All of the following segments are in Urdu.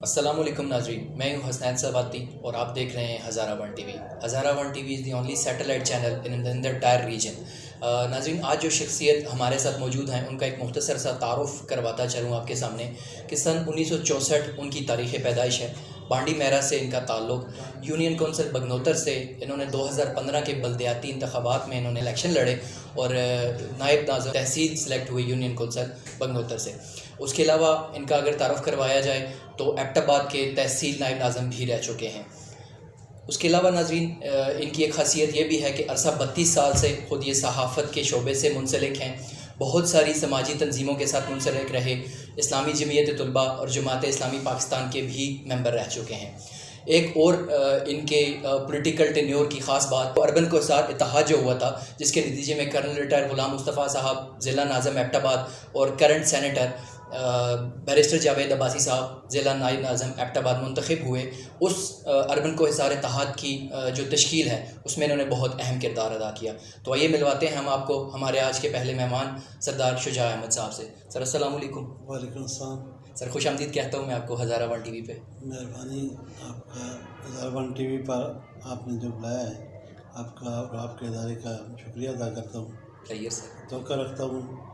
السلام علیکم ناظرین، میں ہوں حسنین سواتی اور آپ دیکھ رہے ہیں Hazara one T V. Hazara one T V is the only satellite channel in the entire region. ناظرین، آج جو شخصیت ہمارے ساتھ موجود ہیں ان کا ایک مختصر سا تعارف کرواتا چلوں آپ کے سامنے کہ سن 1964 ان کی تاریخ پیدائش ہے۔ بانڈی میرا سے ان کا تعلق، یونین کونسل بگنوتر سے انہوں نے 2015 کے بلدیاتی انتخابات میں انہوں نے الیکشن لڑے اور نائب ناظم تحصیل سلیکٹ ہوئی یونین کونسل بگنوتر سے۔ اس کے علاوہ ان کا اگر تعارف کروایا جائے تو ایبٹ آباد کے تحصیل نائب ناظم بھی رہ چکے ہیں۔ اس کے علاوہ ناظرین، ان کی ایک خاصیت یہ بھی ہے کہ عرصہ 32 سال سے خود یہ صحافت کے شعبے سے منسلک ہیں، بہت ساری سماجی تنظیموں کے ساتھ منسلک رہے، اسلامی جمعیت طلباء اور جماعت اسلامی پاکستان کے بھی ممبر رہ چکے ہیں۔ ایک اور ان کے پولیٹیکل ٹینیور کی خاص بات اربن کو ساتھ اتحاد جو ہوا تھا، جس کے نتیجے میں کرنل ریٹائر غلام مصطفیٰ صاحب ضلع ناظم ایبٹ آباد اور current senator barrister Javed Abbasi صاحب ضلع نائب ناظم ایبٹ آباد منتخب ہوئے۔ اس اربن کو حصار اتحاد کی جو تشکیل ہے اس میں انہوں نے بہت اہم کردار ادا کیا۔ تو آئیے ملواتے ہیں ہم آپ کو ہمارے آج کے پہلے مہمان سردار شجاع احمد صاحب سے۔ سر السلام علیکم۔ وعلیکم السلام سر خوش آمدید کہتا ہوں میں آپ کو ہزارہ ون ٹی وی پہ۔ مہربانی، آپ کا ہزارہ ون ٹی وی پر آپ نے جو بلایا ہے آپ کا اور آپ کے ادارے کا شکریہ ادا کرتا ہوں۔ خیریت سر، توقع رکھتا ہوں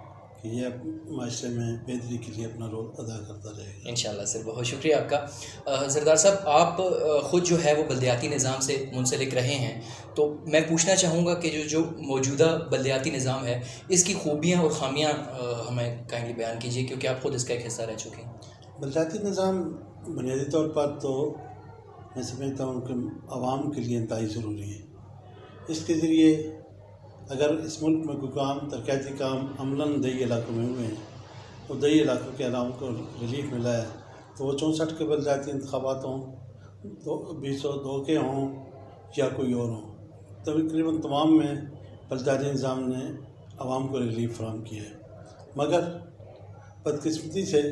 کہ یہ معاشرے میں بہتری کے لیے اپنا رول ادا کرتا رہے گا انشاءاللہ سر، بہت شکریہ آپ کا۔ سردار صاحب، آپ خود جو ہے وہ بلدیاتی نظام سے منسلک رہے ہیں، تو میں پوچھنا چاہوں گا کہ جو موجودہ بلدیاتی نظام ہے اس کی خوبیاں اور خامیاں ہمیں کائنڈلی بیان کیجیے، کیونکہ آپ خود اس کا ایک حصہ رہ چکے ہیں۔ بلدیاتی نظام بنیادی طور پر تو میں سمجھتا ہوں کہ عوام کے لیے انتہائی ضروری ہے۔ اس کے ذریعے اگر اس ملک میں کوئی کام ترقیاتی کام عملاً دیہی علاقوں میں ہوئے ہیں، تو دیہی علاقوں کے عوام کو ریلیف ملا ہے، تو وہ 64 کے بلدیاتی انتخابات ہوں، 2002 کے ہوں یا کوئی اور ہوں، تقریباً تمام میں بلدیاتی نظام نے عوام کو ریلیف فراہم کیا ہے۔ مگر بدقسمتی سے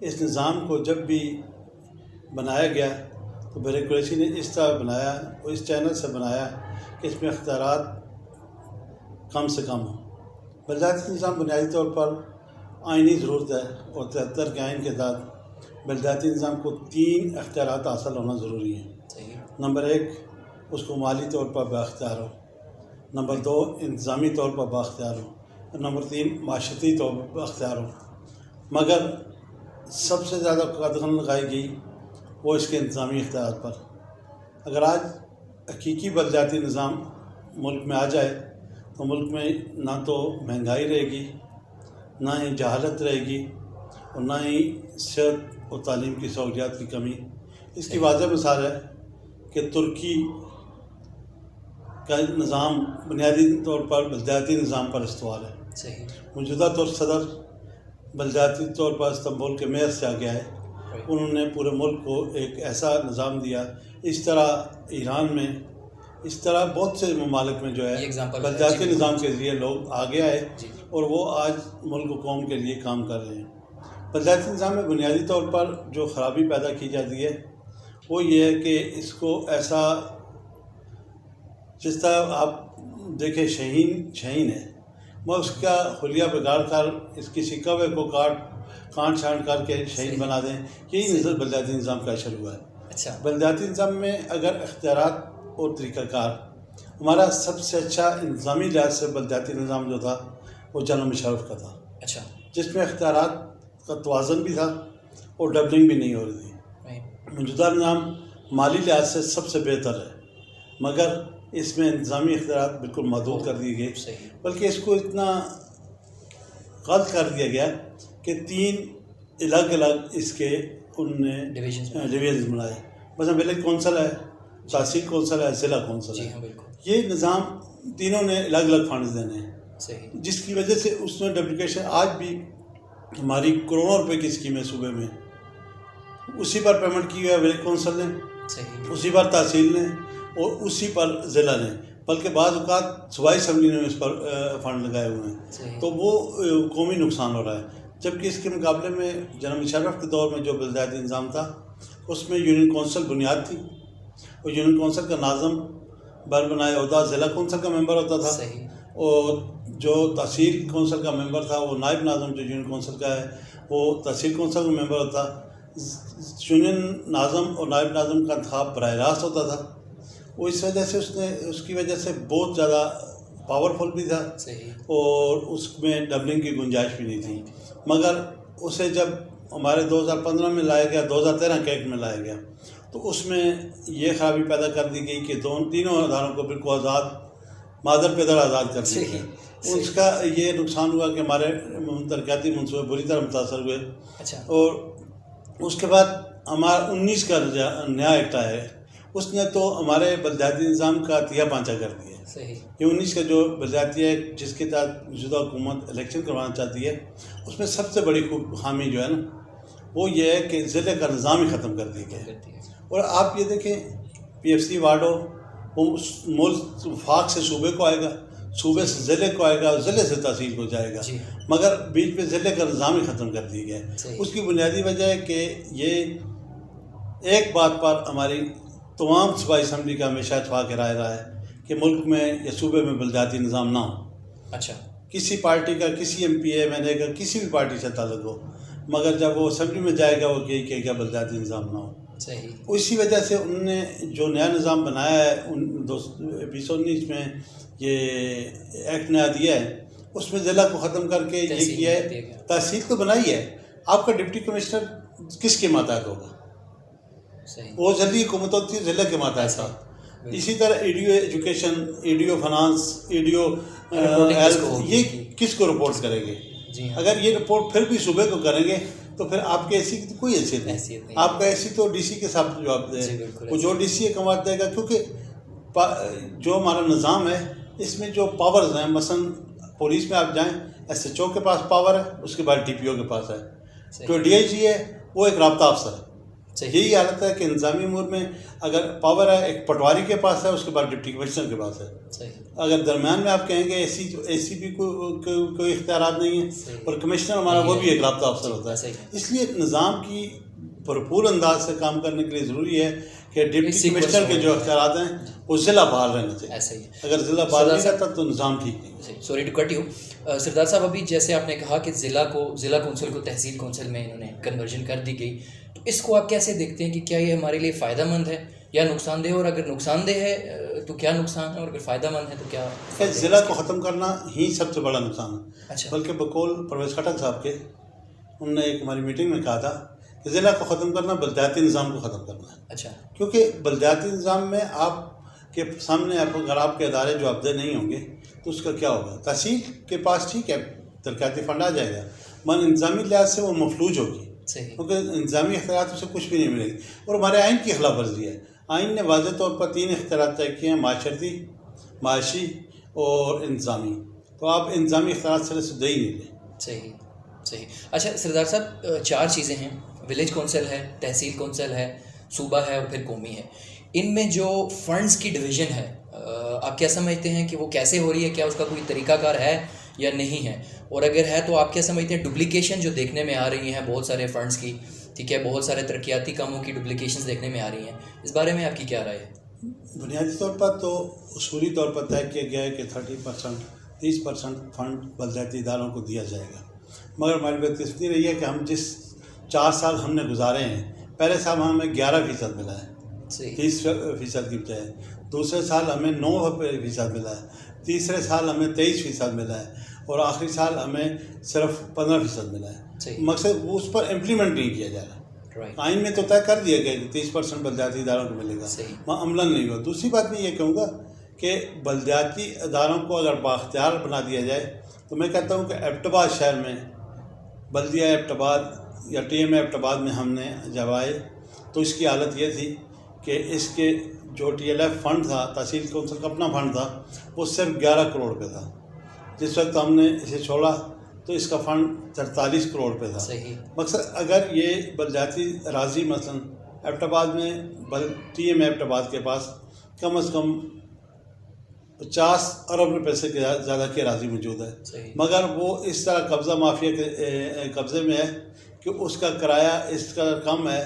اس نظام کو جب بھی بنایا گیا تو بیوروکریسی نے اس طرح بنایا اور اس چینل سے بنایا کہ اس میں اختیارات کم سے کم ہوں۔ بلدیاتی نظام بنیادی طور پر آئینی ضرورت ہے اور 73 کے آئین کے تحت بلدیاتی نظام کو 3 اختیارات حاصل ہونا ضروری ہیں۔ نمبر 1، اس کو مالی طور پر بااختیار ہو، نمبر 2، انتظامی طور پر بااختیار ہو، اور نمبر 3، معاشرتی طور پر بااختیار ہو۔ مگر سب سے زیادہ قدغن لگائی گئی وہ اس کے انتظامی اختیارات پر۔ اگر آج حقیقی بلدیاتی نظام ملک میں آ جائے تو ملک میں نہ تو مہنگائی رہے گی، نہ ہی جہالت رہے گی، اور نہ ہی صحت اور تعلیم کی سہولیات کی کمی۔ اس کی واضح مثال ہے کہ ترکی کا نظام بنیادی طور پر بلدیاتی نظام پر استوار ہے۔ موجودہ ترک صدر بلدیاتی طور پر استنبول کے میئر سے آ گیا ہے۔ انہوں نے پورے ملک کو ایک ایسا نظام دیا۔ اس طرح ایران میں، اس طرح بہت سے ممالک میں جو ہے بلدیاتی نظام کے ذریعے لوگ آ گیا ہے اور وہ آج ملک و قوم کے لیے کام کر رہے ہیں۔ بلدیاتی نظام میں بنیادی طور پر جو خرابی پیدا کی جاتی ہے وہ یہ ہے کہ اس کو ایسا، جس طرح آپ دیکھیں شہین ہے، میں اس کا خلیہ بگاڑ کر اس کی کوے کو کانٹ چھانٹ کر کے شہین بنا دیں، یہی نظر بلدیاتی نظام کا اثر ہوا ہے۔ بلدیاتی نظام میں اگر اختیارات اور طریقہ کار، ہمارا سب سے اچھا انتظامی لحاظ سے بلدیاتی نظام جو تھا وہ جنرل مشرف کا تھا، جس میں اختیارات کا توازن بھی تھا اور ڈبلنگ بھی نہیں ہو رہی تھی۔ موجودہ نظام مالی لحاظ سے سب سے بہتر ہے، مگر اس میں انتظامی اختیارات بالکل محدود کر دیے گئے، بلکہ اس کو اتنا غلط کر دیا گیا کہ 3 الگ الگ اس کے ان نے ڈویژنز بنائے۔ مثلا ولیج کونسل ہے، تحصیل کونسل ہے، ضلع کونسل ہے۔ یہ نظام تینوں نے الگ الگ فنڈز دینے ہیں، جس کی وجہ سے اس میں ڈپلیکیشن، آج بھی ہماری کروڑوں روپے کی اسکیم ہے صوبے میں، اسی پر پیمنٹ کی ہے ولیج کونسل نے، اسی پر تحصیل نے اور اسی پر ضلع نے، بلکہ بعض اوقات صوبائی اسمبلی نے اس پر فنڈ لگائے ہوئے ہیں، تو وہ قومی نقصان ہو رہا ہے۔ جبکہ اس کے مقابلے میں جنرل مشرف کے دور میں جو بلدیاتی نظام تھا اس میں یونین کونسل بنیاد تھی، اور یونین کونسل کا ناظم بر بنائے عہدہ ضلع کونسل کا ممبر ہوتا تھا، اور جو تحصیل کونسل کا ممبر تھا وہ نائب ناظم جو یونین کونسل کا ہے وہ تحصیل کونسل کا ممبر ہوتا۔ یونین ناظم اور نائب ناظم کا انتخاب براہ راست ہوتا تھا. وہ اس وجہ سے اس کی وجہ سے بہت زیادہ پاورفل بھی تھا صحیح. اور اس میں ڈبلنگ کی گنجائش بھی نہیں تھی. مگر اسے جب ہمارے 2015 میں لایا گیا، 2013 کے ایکٹ میں لایا گیا، تو اس میں یہ خرابی پیدا کر دی گئی کہ تینوں اداروں کو بالکل آزاد، مادر پیدر آزاد کر دیا گیا. اس کا یہ نقصان ہوا کہ ہمارے ترقیاتی منصوبے بری طرح متاثر ہوئے. اچھا. اور اس کے بعد ہمارا 19 کا نیا ایکٹ آیا ہے، اس نے تو ہمارے بلدیاتی نظام کا تیا پانچا کر دیا. صحیح. یہ 19 کا جو بلدیاتی ہے جس کے تحت موجودہ حکومت الیکشن کروانا چاہتی ہے، اس میں سب سے بڑی خامی جو ہے نا وہ یہ ہے کہ ضلع کا نظام ہی ختم کر دیا گیا ہے. اور آپ یہ دیکھیں پی ایف سی وارڈوں وہ ملک وفاق سے صوبے کو آئے گا، صوبے سے ضلع کو آئے گا، ضلع سے تحصیل کو جائے گا، مگر بیچ میں ضلع کا نظام ہی ختم کر دیا گیا ہے. اس کی بنیادی وجہ ہے کہ یہ ایک بات پر ہماری تمام صوبائی اسمبلی کا ہمیشہ اتفاق رائے رہا ہے کہ ملک میں یا صوبے میں بلدیاتی نظام نہ ہو. اچھا. کسی پارٹی کا، کسی ایم پی اے میں کا کسی بھی پارٹی سے تعلق ہو، مگر جب وہ اسمبلی میں جائے گا وہ کہے گا بلدیاتی نظام نہ ہو. صحیح. اسی وجہ سے انہوں نے جو نیا نظام بنایا ہے 2019 میں یہ ایکٹ نیا دیا ہے، اس میں ضلع کو ختم کر کے یہ کیا ہے. تحصیل تو بنائی ہے، آپ کا ڈپٹی کمشنر کس کے ماتحت ہوگا؟ وہ ضلعی حکومت ہوتی ہے، ضلع کے ماتحت تھا. اسی طرح E D O education, E D O finance, E D O health, یہ کس کو رپورٹ کریں گے؟ اگر یہ رپورٹ پھر بھی صوبے کو کریں گے تو پھر آپ کے اے سی کی کوئی حیثیت نہیں. آپ کا اے سی تو ڈی سی کے ساتھ جواب دے، وہ جو ڈی سی کمات دے گا. کیونکہ جو ہمارا نظام ہے اس میں جو پاورز ہیں، مثلا پولیس میں آپ جائیں ایس ایچ او کے پاس پاور ہے، اس کے بعد ڈی پی او کے پاس ہے. جو ڈی آئی جی ہے وہ ایک رابطہ افسر ہے. یہی حالت ہے کہ انتظامی امور میں اگر پاور ہے ایک پٹواری کے پاس ہے، اس کے بعد ڈپٹی کمشنر کے پاس ہے. اگر درمیان میں آپ کہیں گے اے سی بھی کوئی اختیارات نہیں ہے، اور کمشنر ہمارا وہ بھی ایک رابطہ افسر ہوتا ہے. اس لیے نظام کی بھرپور انداز سے کام کرنے کے لیے ضروری ہے کہ ڈپٹی کمشنر کے جو اختیارات ہیں وہ ضلع بحال رہنا چاہیے. اگر ضلع بحال نہیں رہتا تو نظام ٹھیک نہیں. سوری ٹو کٹ یو سردار صاحب، ابھی جیسے آپ نے کہا کہ ضلع کونسل کو تحصیل کونسل میں انہوں نے کنورژن کر دی گئی، تو اس کو آپ کیسے دیکھتے ہیں کہ کیا یہ ہمارے لیے فائدہ مند ہے یا نقصان دہ؟ اور اگر نقصان دہ ہے تو کیا نقصان ہے، اور اگر فائدہ مند ہے تو کیا؟ ضلع کو ختم کرنا ہی سب سے بڑا نقصان ہے. اچھا. بلکہ بقول پرویز خٹک صاحب کے، انہوں نے ایک ہماری میٹنگ میں کہا تھا کہ ضلع کو ختم کرنا بلدیاتی نظام کو ختم کرنا ہے. اچھا. کیونکہ بلدیاتی نظام میں آپ کے سامنے اگر آپ کے ادارے جو ابدے نہیں ہوں گے تو اس کا کیا ہوگا؟ تحصیل کے پاس ٹھیک ہے ترقیاتی فنڈ آ جائے گا، مگر انتظامی لحاظ سے وہ مفلوج ہوگی، کیونکہ انتظامی اختیارات سے کچھ بھی نہیں ملے گی. اور ہمارے آئین کی خلاف ورزی ہے. آئین نے واضح طور پر 3 اختیارات طے کیے ہیں: معاشرتی، معاشی اور انتظامی. تو آپ انتظامی اختیارات سے دے ہی نہیں لیں. صحیح. اچھا سردار صاحب، 4 چیزیں ہیں: ولیج کونسل ہے، تحصیل کونسل ہے، صوبہ ہے، اور پھر قومی ہے. ان میں جو فنڈز کی ڈویژن ہے، آپ کیا سمجھتے ہیں کہ وہ کیسے ہو رہی ہے؟ کیا اس کا کوئی طریقہ کار ہے یا نہیں ہے؟ اور اگر ہے تو آپ کیا سمجھتے ہیں ڈپلیکیشن جو دیکھنے میں آ رہی ہیں بہت سارے فنڈز کی، ٹھیک ہے، بہت سارے ترقیاتی کاموں کی ڈپلیکیشنز دیکھنے میں آ رہی ہیں، اس بارے میں آپ کی کیا رائے ہے؟ بنیادی طور پر تو اصولی طور پر طے کیا گیا ہے کہ 30% فنڈ بلدیاتی اداروں کو دیا جائے گا. مگر ہماری بدقسمتی رہی ہے کہ ہم جس 4 سال ہم نے گزارے ہیں، پہلے سال ہمیں 11% ملا ہے، 30% کی بجائے. دوسرے سال ہمیں 9% ملا ہے. تیسرے سال ہمیں 23% ملا ہے. اور آخری سال ہمیں صرف 15% ملا ہے. مقصد وہ اس پر امپلیمنٹ نہیں کیا جا رہا. آئین میں تو طے کر دیا گیا کہ 30% بلدیاتی اداروں کو ملے گا، وہاں عملاً نہیں ہوا. دوسری بات میں یہ کہوں گا کہ بلدیاتی اداروں کو اگر بااختیار بنا دیا جائے تو میں کہتا ہوں کہ ایبٹ آباد شہر میں بلدیہ ایبٹ آباد یا ٹی ایم ایبٹ آباد میں ہم نے جب آئے تو اس کی حالت یہ تھی کہ اس کے جو ٹی ایل ایف فنڈ تھا، تحصیل کونسل کا اپنا فنڈ تھا، وہ صرف 11 کروڑ روپے تھا. جس وقت ہم نے اسے چھوڑا تو اس کا فنڈ 43 کروڑ روپے تھا. مقصد اگر یہ بلدیاتی اراضی مثلا ایبٹ آباد میں ٹی ایم ایبٹ آباد کے پاس کم از کم 50 ارب روپے سے زیادہ کی اراضی موجود ہے، مگر وہ اس طرح قبضہ مافیا کے قبضے میں ہے کہ اس کا کرایہ اس کا کم ہے،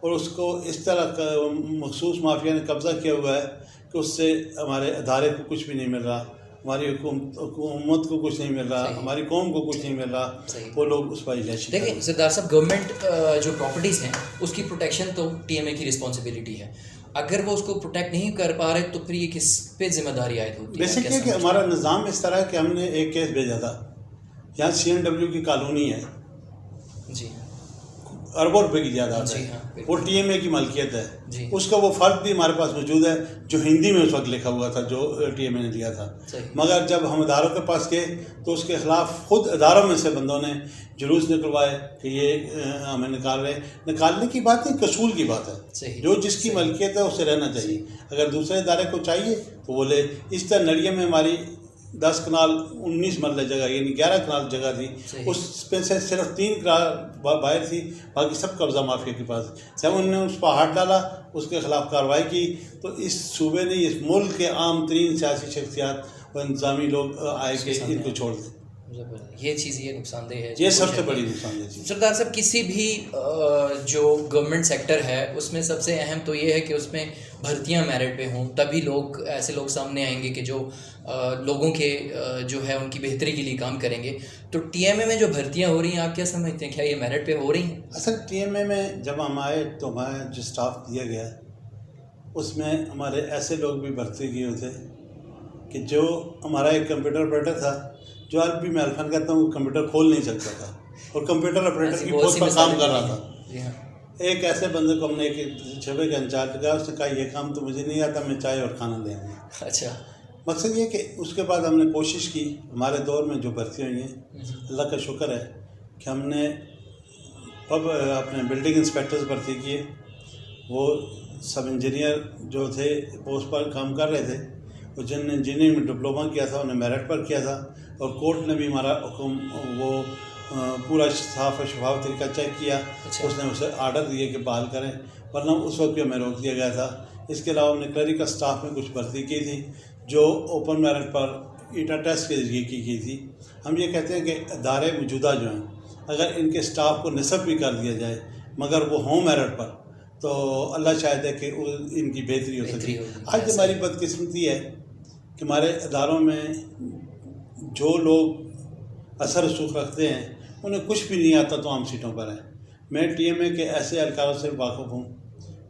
اور اس کو اس طرح مخصوص مافیا نے قبضہ کیا ہوا ہے کہ اس سے ہمارے ادارے کو کچھ بھی نہیں مل رہا. ہماری حکومت کو کچھ نہیں مل رہا، ہماری قوم کو کچھ نہیں مل رہا، وہ لوگ اس پر اجلاشی دیکھیں سردار صاحب، گورنمنٹ جو پراپرٹیز ہیں اس کی پروٹیکشن تو ٹی ایم اے کی رسپانسبلٹی ہے. اگر وہ اس کو پروٹیکٹ نہیں کر پا رہے تو پھر یہ کس پہ ذمہ داری عائد ہوتی ہے؟ بیسک یہ کہ ہمارا نظام اس طرح ہے کہ ہم نے ایک کیس بھیجا تھا، یہاں CNW کی کالونی ہے، جی اربوں روپے کی جائیداد جی ہے، ہاں وہ ٹی ایم اے کی ملکیت ہے. جی اس کا وہ فرق بھی ہمارے پاس موجود ہے جو ہندی میں اس وقت لکھا ہوا تھا، جو ٹی ایم اے نے لیا تھا. مگر جب ہم اداروں کے پاس گئے تو اس کے خلاف خود اداروں میں سے بندوں نے جلوس نکلوائے کہ یہ ہمیں نکال رہے ہیں. نکالنے کی بات نہیں، قصول کی بات ہے. جو جس کی ملکیت ہے اسے رہنا چاہیے. اگر دوسرے ادارے کو چاہیے تو وہ لے. اس طرح نڑیے میں ہماری 10 کنال 19 مرلہ جگہ یعنی 11 کنال جگہ تھی، اس پہ سے صرف 3 کنال باہر تھی، باقی سب قبضہ مافیا کے پاس. جب انہوں نے اس پر ہاتھ ڈالا، اس کے خلاف کارروائی کی، تو اس صوبے نے، اس ملک کے عام ترین سیاسی شخصیات و انتظامی لوگ آئے کہ ان کو چھوڑ دیں. یہ چیز یہ نقصان دہ ہے، یہ سب سے بڑی نقصان دہ چیز. سردار صاحب، کسی بھی جو گورنمنٹ سیکٹر ہے اس میں سب سے اہم تو یہ ہے کہ اس میں بھرتیاں میرٹ پہ ہوں، تبھی ایسے لوگ سامنے آئیں گے کہ جو لوگوں کے جو ہے ان کی بہتری کے لیے کام کریں گے. تو ٹی ایم اے میں جو بھرتیاں ہو رہی ہیں، آپ کیا سمجھتے ہیں، کیا یہ میرٹ پہ ہو رہی ہیں؟ اصل ٹی ایم اے میں جب ہم آئے تو ہمارے جو اسٹاف دیا گیا اس میں ہمارے ایسے لوگ بھی بھرتی کیے ہوتے کہ جو ہمارا ایک کمپیوٹر آپریٹر تھا، جو آج بھی میں عرفان کہتا ہوں کمپیوٹر کھول نہیں سکتا تھا اور کمپیوٹر آپریٹر کی پوسٹ پر کام کر رہا تھا. ایک ایسے بندے کو ہم نے ایک شعبے کا انچارج لگایا، اس نے کہا یہ کام تو مجھے نہیں آتا، میں چائے اور کھانا دے آؤں گا. اچھا. مقصد یہ کہ اس کے بعد ہم نے کوشش کی. ہمارے دور میں جو بھرتی ہوئی ہیں، اللہ کا شکر ہے کہ ہم نے اپنے بلڈنگ انسپیکٹرز بھرتی کیے. وہ سب انجینئر جو تھے پوسٹ پر کام کر رہے تھے، وہ جن نے انجینئرنگ میں ڈپلومہ کیا تھا انہیں میرٹ پر کیا تھا، اور کورٹ نے بھی ہمارا حکم وہ پورا صاف و شفاف طریقہ چیک کیا. اس نے اسے آرڈر دیے کہ بحال کریں، ورنہ اس وقت بھی ہمیں روک دیا گیا تھا. اس کے علاوہ ہم نے کلریکل اسٹاف میں کچھ بھرتی کی تھی جو اوپن میرٹ پر ایٹا ٹیسٹ کے ذریعے کی گئی تھی. ہم یہ کہتے ہیں کہ ادارے موجودہ جو ہیں، اگر ان کے اسٹاف کو نصب بھی کر دیا جائے مگر وہ ہوں میرٹ پر، تو اللہ شاہد ہے کہ ان کی بہتری ہو سکتی. آج ہماری بدقسمتی ہے کہ ہمارے اداروں میں جو لوگ اثر رسوخ رکھتے ہیں انہیں کچھ بھی نہیں آتا تو عام سیٹوں پر ہیں. میں ٹی ایم اے کے ایسے اہلکاروں سے واقف ہوں،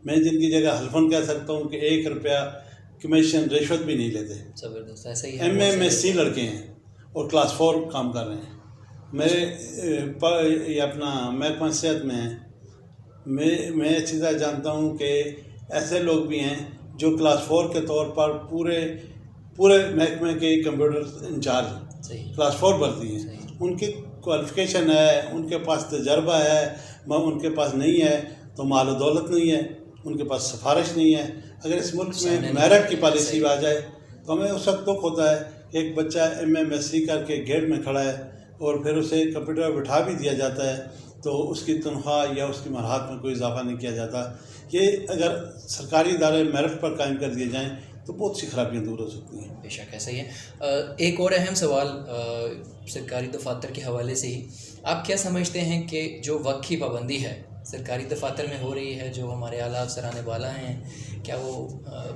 میں جن کی جگہ حلفاً کہہ سکتا ہوں کہ 1 روپیہ کمیشن رشوت بھی نہیں لیتے. زبردست. ایسا ہی ایم اے سی لڑکے ہیں اور کلاس 4 کام کر رہے ہیں. میرے یہ اپنا محکمہ صحت میں ہیں. میں اچھی طرح جانتا ہوں کہ ایسے لوگ بھی ہیں جو کلاس 4 کے طور پر پورے محکمے کے کمپیوٹر انچارج کلاس 4 بھرتی ہیں. ان کی کوالیفیکیشن ہے، ان کے پاس تجربہ ہے، ان کے پاس نہیں ہے تو مال و دولت نہیں ہے، ان کے پاس سفارش نہیں ہے. اگر اس ملک میں میرٹ کی پالیسی آ جائے تو ہمیں اس وقت دکھ ہوتا ہے کہ ایک بچہ MSc کر کے گیٹ میں کھڑا ہے اور پھر اسے کمپیوٹر پر بٹھا بھی دیا جاتا ہے تو اس کی تنخواہ یا اس کی مراحت میں کوئی اضافہ نہیں کیا جاتا. یہ اگر سرکاری ادارے میرٹ پر قائم کر دیے جائیں تو بہت سی خرابیاں دور ہو سکتی ہیں. بے شک ایسا ہی ہے. ایک اور اہم سوال سرکاری دفاتر کے حوالے سے ہی، آپ کیا سمجھتے ہیں کہ جو وقت کی پابندی ہے سرکاری دفاتر میں ہو رہی ہے، جو ہمارے اعلیٰ افسران بالا ہیں، کیا وہ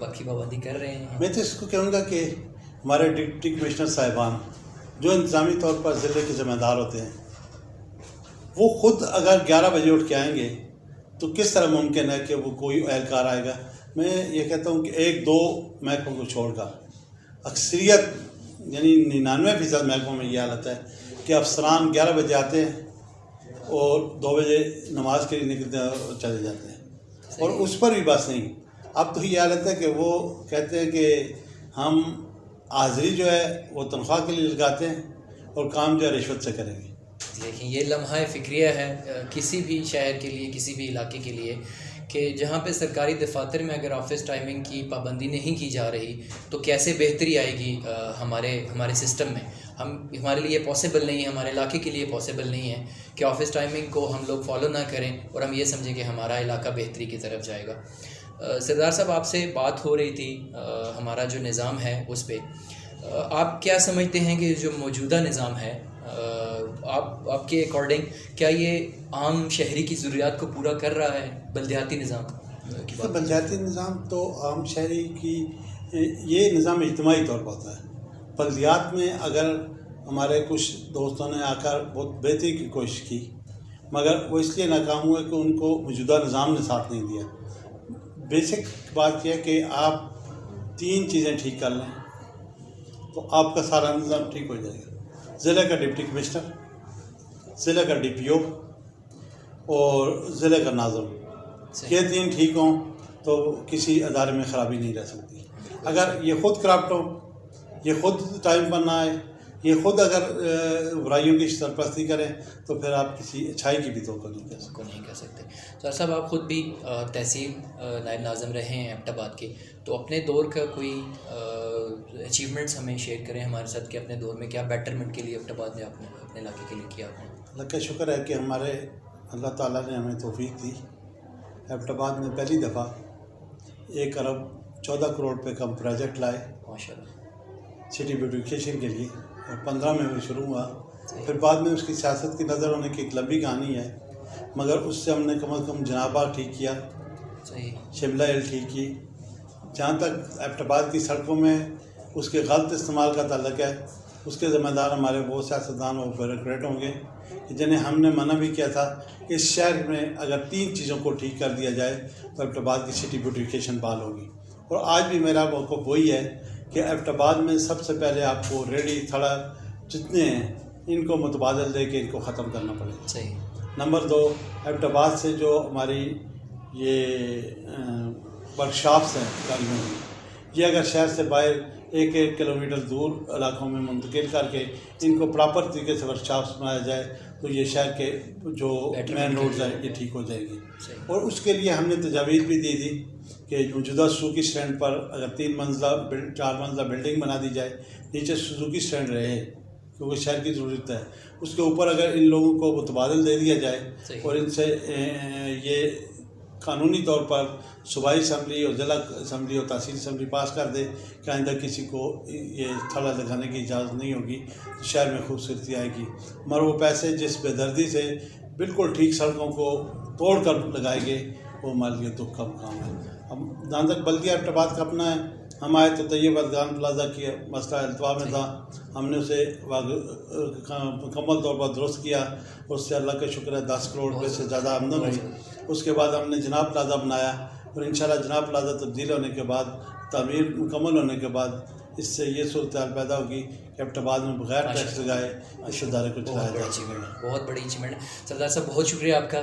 وقت کی پابندی کر رہے ہیں؟ میں تو اس کو کہوں گا کہ ہمارے ڈپٹی کمشنر صاحبان جو انتظامی طور پر ضلع کے ذمہ دار ہوتے ہیں، وہ خود اگر 11 بجے اٹھ کے آئیں گے تو کس طرح ممکن ہے کہ وہ کوئی اہلکار آئے گا؟ میں یہ کہتا ہوں کہ 1-2 محکموں کو چھوڑ کر اکثریت یعنی 99% محکموں میں یہ حالت ہے کہ افسران 11 بجے آتے ہیں اور 2 بجے نماز کے لیے نکلتے ہیں اور چلے جاتے ہیں. اور اس پر بھی بس نہیں، اب تو یہ حالت ہے کہ وہ کہتے ہیں کہ ہم حاضری جو ہے وہ تنخواہ کے لیے لگاتے ہیں اور کام جو ہے رشوت سے کریں گے. دیکھیں یہ لمحہ فکریہ ہے کسی بھی شہر کے لیے، کسی بھی علاقے کے لیے، کہ جہاں پہ سرکاری دفاتر میں اگر آفس ٹائمنگ کی پابندی نہیں کی جا رہی تو کیسے بہتری آئے گی ہمارے سسٹم میں. ہمارے لیے پاسبل نہیں ہے، ہمارے علاقے کے لیے پاسبل نہیں ہے کہ آفس ٹائمنگ کو ہم لوگ فالو نہ کریں اور ہم یہ سمجھیں کہ ہمارا علاقہ بہتری کی طرف جائے گا. سردار صاحب، آپ سے بات ہو رہی تھی ہمارا جو نظام ہے اس پہ، آپ کیا سمجھتے ہیں کہ جو موجودہ نظام ہے آپ کے اکارڈنگ کیا یہ عام شہری کی ضروریات کو پورا کر رہا ہے؟ بلدیاتی نظام کی بات، بلدیاتی نظام تو عام شہری کی، یہ نظام اجتماعی طور پر ہوتا ہے. بلدیات میں اگر ہمارے کچھ دوستوں نے آ کر بہت بہتری کی کوشش کی، مگر وہ اس لیے ناکام ہوئے کہ ان کو موجودہ نظام نے ساتھ نہیں دیا۔ بیسک بات یہ ہے کہ آپ 3 چیزیں ٹھیک کر لیں تو آپ کا سارا نظام ٹھیک ہو جائے گا۔ ضلع کا ڈپٹی کمشنر، ضلع کا DPO اور ضلع کا ناظم، یہ 3 ٹھیک ہوں تو کسی ادارے میں خرابی نہیں رہ سکتی۔ اگر یہ خود کرپٹ ہو، یہ خود ٹائم پر نہ آئے، یہ خود اگر برائیوں کی سرپرستی کریں تو پھر آپ کسی اچھائی کی بھی توقع نہیں کر سکتے۔ سر صاحب آپ خود بھی تحصیل نائب ناظم رہے ہیں ایبٹ آباد کے، تو اپنے دور کا کوئی اچیومنٹس ہمیں شیئر کریں ہمارے ساتھ کہ اپنے دور میں کیا بیٹرمنٹ کے لیے ایبٹ آباد میں آپ نے اپنے علاقے کے لیے کیا آپ نے؟ اللہ کا شکر ہے کہ ہمارے اللہ تعالیٰ نے ہمیں توفیق دی۔ ایبٹ آباد میں پہلی دفعہ 1 ارب 14 کروڑ روپے کا پروجیکٹ لائے ماشاء اللہ، سٹی بیوٹیفیکیشن کے لیے، اور 15 میں وہ شروع ہوا۔ پھر بعد میں اس کی سیاست کی نظر ہونے کی ایک لمبی کہانی ہے، مگر اس سے ہم نے کم از کم جناب باغ ٹھیک کیا، صحیح، شملہ شملہ ہل ٹھیک کی۔ جہاں تک ایبٹ آباد کی سڑکوں میں اس کے غلط استعمال کا تعلق ہے، اس کے ذمہ دار ہمارے وہ سیاستدان اور بیوروکریٹ ہوں گے کہ جنہیں ہم نے منع بھی کیا تھا کہ اس شہر میں اگر 3 چیزوں کو ٹھیک کر دیا جائے تو ایبٹ آباد کی سٹی بیوٹیفیکیشن بحال ہوگی۔ اور آج بھی میرا موقف وہی ہے کہ ایبٹ آباد میں سب سے پہلے آپ کو ریڑھی تھڑا جتنے ہیں ان کو متبادل دے کے ان کو ختم کرنا پڑے گا۔ صحیح۔ نمبر 2، ایبٹ آباد سے جو ہماری یہ ورکشاپس ہیں گاڑیوں کی، یہ اگر شہر سے باہر 1 کلومیٹر دور علاقوں میں منتقل کر کے ان کو پراپر طریقے سے ورکشاپس بنایا جائے تو یہ شہر کے جو مین روڈز ہیں یہ ٹھیک ہو جائے گی۔ اور اس کے لیے ہم نے تجاویز بھی دی تھی کہ موجودہ سوزوکی اسٹینڈ پر اگر 3 منزلہ 4 منزلہ بلڈنگ بنا دی جائے، نیچے سوزوکی اسٹینڈ رہے کیونکہ شہر کی ضرورت ہے، اس کے اوپر اگر ان لوگوں کو متبادل دے دیا جائے اور ان سے یہ قانونی طور پر صوبائی اسمبلی اور ضلع اسمبلی اور تحصیل اسمبلی پاس کر دے کہ آئندہ کسی کو یہ تھڑا لگانے کی اجازت نہیں ہوگی، شہر میں خوبصورتی آئے گی۔ مگر وہ پیسے جس بے دردی سے بالکل ٹھیک سڑکوں کو توڑ کر لگائے گئے وہ ہمارے لیے دکھ کا مقام ہے۔ ہم جہاں تک بلدیہ ایبٹ آباد کا اپنا ہے، ہم آئے تو طیب ارغان پلازہ کی مسئلہ التوا میں تھا، ہم نے اسے مکمل طور پر درست کیا، اس سے اللہ کا شکر ہے 10 کروڑ روپے سے زیادہ آمدن ہوئی۔ اس کے بعد ہم نے جناب پلازہ بنایا اور انشاءاللہ جناب پلازہ تبدیل ہونے کے بعد، تعمیر مکمل ہونے کے بعد اس سے یہ صورتحال پیدا ہوگی کہ ایبٹ آباد میں بغیر ٹیکس لگائے اس ادارے کو چلایا جا سکے۔ بہت بڑی اچیومنٹ ہے سردار صاحب، بہت شکریہ آپ کا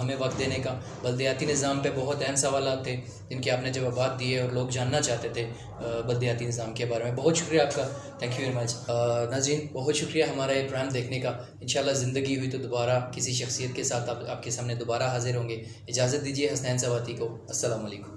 ہمیں وقت دینے کا۔ بلدیاتی نظام پہ بہت اہم سوالات تھے جن کے آپ نے جوابات دیے اور لوگ جاننا چاہتے تھے بلدیاتی نظام کے بارے میں۔ بہت شکریہ آپ کا، تھینک یو ویری مچ۔ ناظرین بہت شکریہ ہمارا یہ پروگرام دیکھنے کا۔ انشاءاللہ زندگی ہوئی تو دوبارہ کسی شخصیت کے ساتھ آپ کے سامنے دوبارہ حاضر ہوں گے۔ اجازت دیجیے حسنین سواتی کو۔ السلام علیکم۔